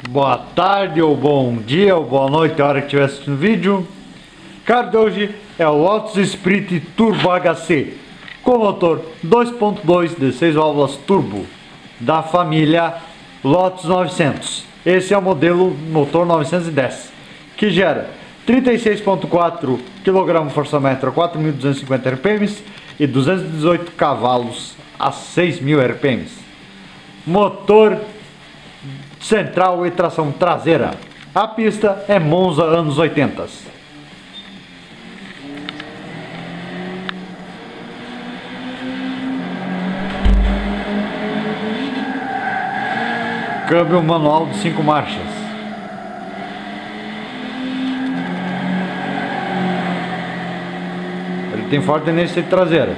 Boa tarde, ou bom dia, ou boa noite, a hora que estiver assistindo o vídeo. O carro de hoje é o Lotus Esprit Turbo HC com motor 2.2 de 6 válvulas turbo da família Lotus 900. Esse é o modelo motor 910, que gera 36.4 kgfm a 4.250 RPM e 218 cavalos a 6.000 RPM. Motor central e tração traseira. A pista é Monza anos 80. Câmbio manual de 5 marchas. Ele tem forte tendência traseira.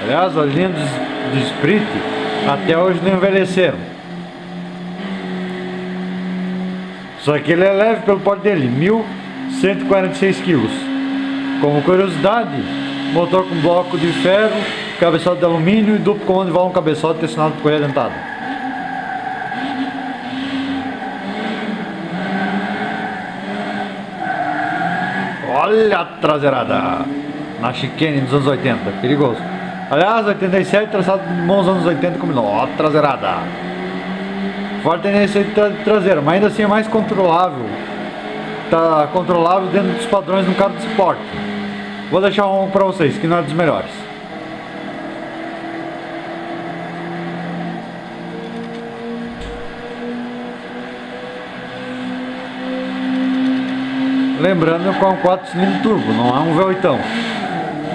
Aliás, as linhas do Esprit até hoje não envelheceram. Só que ele é leve pelo porte dele, 1.146 kg. Como curiosidade, motor com bloco de ferro, cabeçote de alumínio e duplo comando de válvula cabeçote tensionado por correia dentada. Olha a traseirada na chicane dos anos 80, perigoso. Aliás, 87 traçado de mãos anos 80 combinou. Ó, traseirada. Forte tendência traseira, mas ainda assim é mais controlável. Tá controlável dentro dos padrões de um carro de suporte. Vou deixar um para vocês, que não é dos melhores. Lembrando que é um 4 cilindros turbo, não é um V8,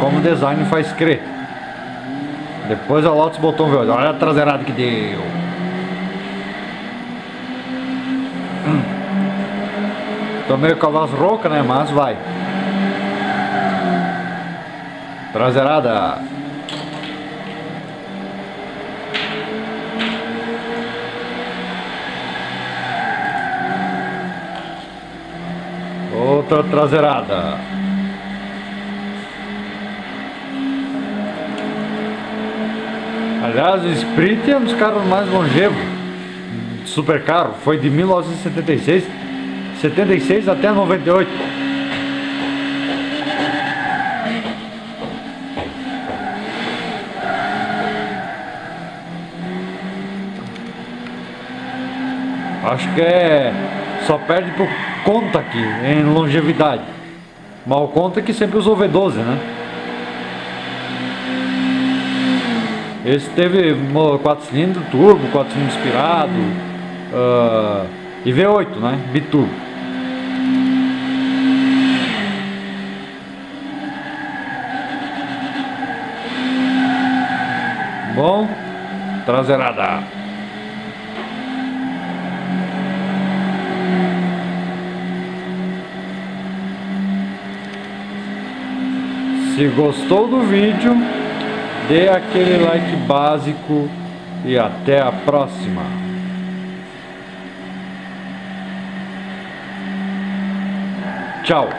como o design faz crer. Depois a Lotus botou um V8. Olha a traseirada que deu. Tô meio com a voz rouca, né? Mas vai. Traseirada. Outra traseirada. Aliás, o Esprit é um dos carros mais longevos, super carro, foi de 1976 até 98. Acho que só perde por Conta aqui em longevidade, mas o Conta que sempre usou V12, né? Esse teve 4 cilindros turbo, 4 cilindros inspirado e V8, né? Biturbo. Bom, traseirada. Se gostou do vídeo, dê aquele like básico e até a próxima. Tchau!